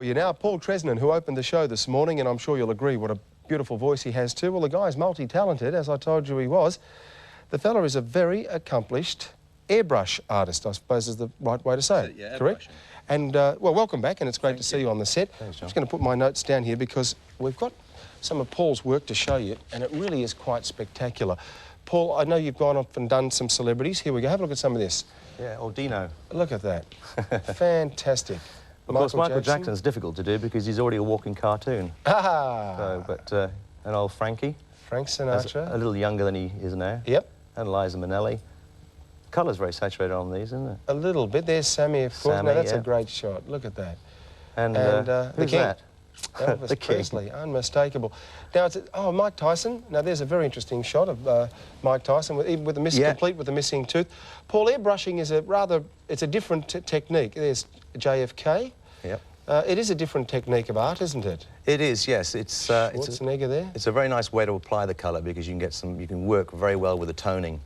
You now, Paul Tresnan, who opened the show this morning, and I'm sure you'll agree what a beautiful voice he has too. Well, the guy's multi-talented, as I told you he was. The fella is a very accomplished airbrush artist, I suppose is the right way to say it, yeah, correct? And, well, welcome back, and it's great to see you on the set. Thanks, John. I'm just going to put my notes down here because we've got some of Paul's work to show you, and it really is quite spectacular. Paul, I know you've gone off and done some celebrities. Here we go. Have a look at some of this. Yeah, or Dino. Look at that. Fantastic. Of course, Michael Jackson's difficult to do because he's already a walking cartoon. Ah! So, but an old Frankie. Frank Sinatra. A little younger than he is now. Yep. And Liza Minnelli. Colour's very saturated on these, isn't it? A little bit. There's Sammy, of course. Sammy, Now, that's yeah. a great shot. Look at that. And the who's King. that? Elvis The King. Presley, unmistakable. Now, oh, Mike Tyson. Now, there's a very interesting shot of Mike Tyson, even with the complete with the missing tooth. Paul, airbrushing is it's a different technique. There's JFK. Yep. It is a different technique of art, isn't it? It is, yes. It's a very nice way to apply the colour because you can work very well with the toning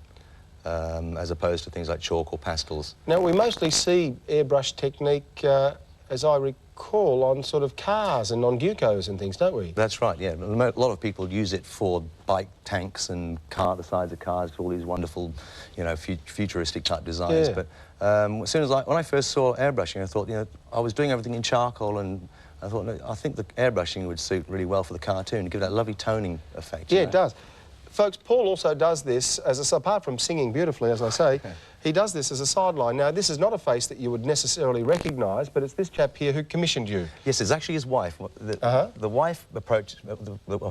as opposed to things like chalk or pastels. Now, we mostly see airbrush technique, as I recall, on sort of cars and on Ducos and things, don't we? That's right, yeah. A lot of people use it for bike tanks and the sides of cars, all these wonderful, you know, futuristic type designs. Yeah. But as soon as when I first saw airbrushing, I thought, you know, I was doing everything in charcoal, and I thought, no, I think the airbrushing would suit really well for the cartoon, give that lovely toning effect. Yeah, it does. Folks, Paul also does this, apart from singing beautifully, as I say, he does this as a sideline. Now, this is not a face that you would necessarily recognise, but it's this chap here who commissioned you. Yes, it's actually his wife. The wife approached...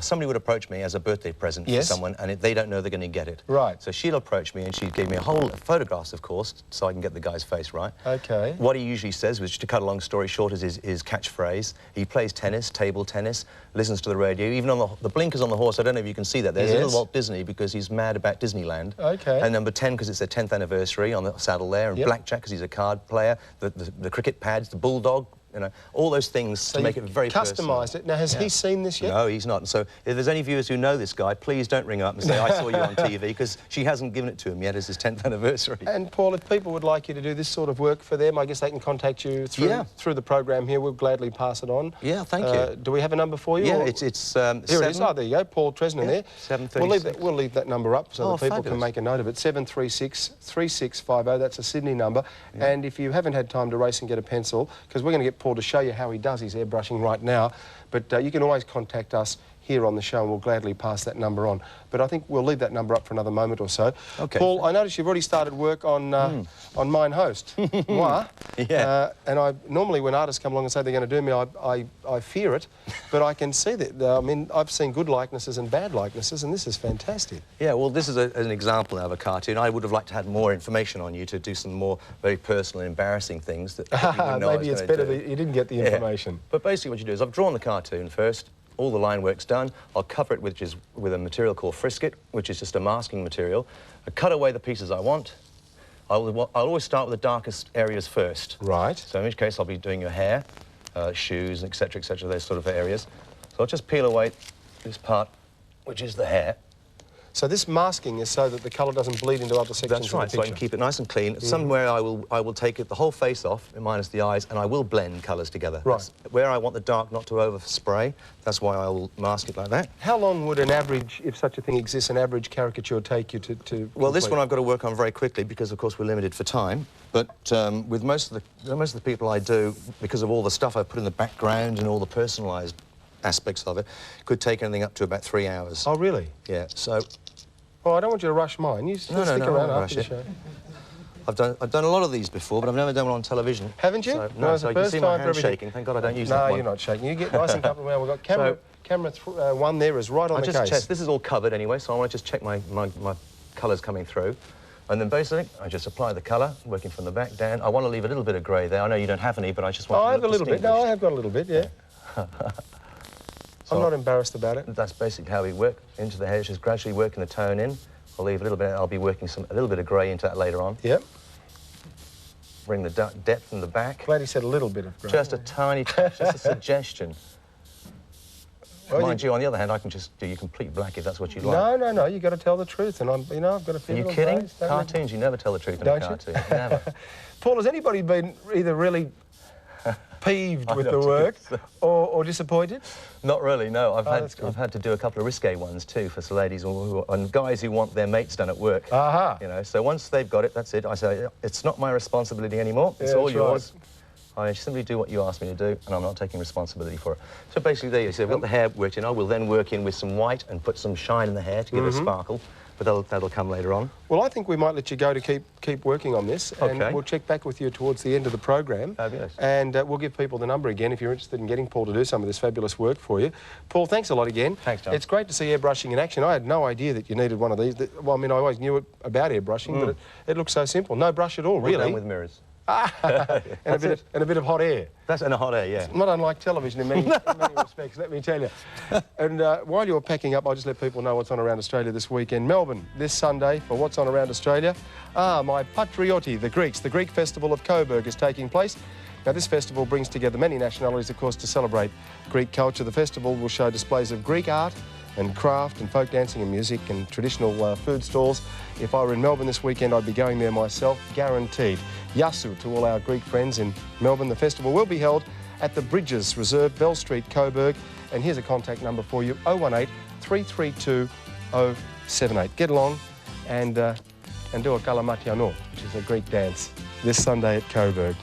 somebody would approach me as a birthday present for someone, and they don't know they're going to get it. Right. So she'll approach me, and she gave me a whole photographs, of course, so I can get the guy's face right. OK. What he usually says, which to cut a long story short, is his catchphrase. He plays tennis, table tennis, listens to the radio. Even on the blinkers on the horse, I don't know if you can see that. There's a little Walt Disney because he's mad about Disneyland. OK. And number 10 because it's their 10th anniversary on the saddle there, and blackjack because he's a card player, the cricket pads, the bulldog, you know, all those things so to make it very personal. Customised it. Now, has he seen this yet? No, he's not. And so if there's any viewers who know this guy, please don't ring up and say, I saw you on TV, because she hasn't given it to him yet as his 10th anniversary. And, Paul, if people would like you to do this sort of work for them, I guess they can contact you through the program here. We'll gladly pass it on. Yeah, thank you. Do we have a number for you? Yeah, or? it's here it is. Oh, there you go, Paul Tresnan there. 736. We'll leave that number up so that people can make a note of it. 736-3650, that's a Sydney number. Yeah. And if you haven't had time to race and get a pencil, because we're going to get Paul to show you how he does his airbrushing right now, but you can always contact us here on the show and we'll gladly pass that number on. But I think we'll leave that number up for another moment or so. Okay. Paul, I notice you've already started work on Mine Host. Moi. Yeah. And normally when artists come along and say they're going to do me, I fear it, but I can see that. I mean, I've seen good likenesses and bad likenesses, and this is fantastic. Yeah, well, this is an example of a cartoon. I would have liked to have more information on you to do some more very personal and embarrassing things that you wouldn't know. Maybe it's better that you didn't get the information. But basically what you do is I've drawn the cartoon first. All the line work's done. I'll cover it with a material called frisket, which is just a masking material. I cut away the pieces I want. I'll always start with the darkest areas first. Right. So in which case I'll be doing your hair, shoes, etc., those sort of areas. So I'll just peel away this part, which is the hair. So this masking is so that the colour doesn't bleed into other sections That's right, of the so I picture. can keep it nice and clean. Somewhere I will take the whole face off, minus the eyes, and I will blend colours together. Right. That's where I want the dark not to overspray, that's why I will mask it like that. How long would an average, if such a thing exists, an average caricature take you to Well, this one I've got to work on very quickly because, of course, we're limited for time. But with most of the people I do, because of all the stuff I put in the background and all the personalised aspects of it, could take anything up to about 3 hours. Oh, really? Yeah, so... Well, I don't want you to rush mine. You still stick around after the show. I've done a lot of these before, but I've never done one on television. Haven't you? So, no, so you can see my hand shaking. Thank God I don't use that one. No, you're not shaking. You get nice and comfortable. Well, we've got camera one there is right on the case. This is all covered anyway, so I want to just check my colours coming through. And then basically, I just apply the colour, working from the back down. I want to leave a little bit of grey there. I know you don't have any, but I just want to I have a little bit. No, I have got a little bit, yeah. I'm not embarrassed about it. That's basically how we work into the hair, just gradually working the tone in. I'll leave a little bit, I'll be working a little bit of grey into that later on. Yep. Bring the depth from the back. Glad he said a little bit of grey. Just a tiny touch, just a suggestion. Well, mind you, on the other hand, I can just do you complete black if that's what you like. No, you've got to tell the truth, and I've got to feel. Are you kidding? Cartoons, you never tell the truth in a cartoon. Never. Paul, has anybody been either really peeved with the work or disappointed? Not really, no. I've had to do a couple of risque ones too for some ladies and guys who want their mates done at work. You know, so once they've got it, that's it. I say, it's not my responsibility anymore. It's all yours. Right. I simply do what you ask me to do, and I'm not taking responsibility for it. So basically, there you see, I've got the hair worked in. I will then work in with some white and put some shine in the hair to give it a sparkle. But that'll come later on. Well, I think we might let you go to keep working on this, and we'll check back with you towards the end of the program. Fabulous. And we'll give people the number again if you're interested in getting Paul to do some of this fabulous work for you. Paul, thanks a lot again. Thanks, John. It's great to see airbrushing in action. I had no idea that you needed one of these. Well, I mean, I always knew about airbrushing, but it looks so simple. No brush at all, really. Done with mirrors. and a bit of hot air. That's in a hot air, yeah. Not unlike television in many respects, let me tell you. And while you're packing up, I'll just let people know what's on around Australia this weekend. Melbourne, this Sunday, for what's on around Australia. My Patrioti, the Greeks. The Greek Festival of Coburg is taking place. Now, this festival brings together many nationalities, of course, to celebrate Greek culture. The festival will show displays of Greek art and craft and folk dancing and music and traditional food stalls. If I were in Melbourne this weekend, I'd be going there myself, guaranteed. Yasu to all our Greek friends in Melbourne. The festival will be held at the Bridges Reserve, Bell Street, Coburg. And here's a contact number for you, 018 332 078. Get along and do a kalamatiano, which is a Greek dance, this Sunday at Coburg.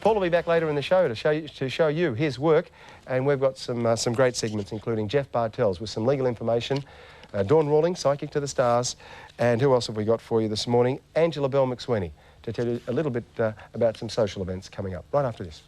Paul will be back later in the show to show you his work, and we've got some great segments, including Jeff Bartels with some legal information, Dawn Rawling, Psychic to the Stars, and who else have we got for you this morning? Angela Bell McSweeney, to tell you a little bit about some social events coming up right after this.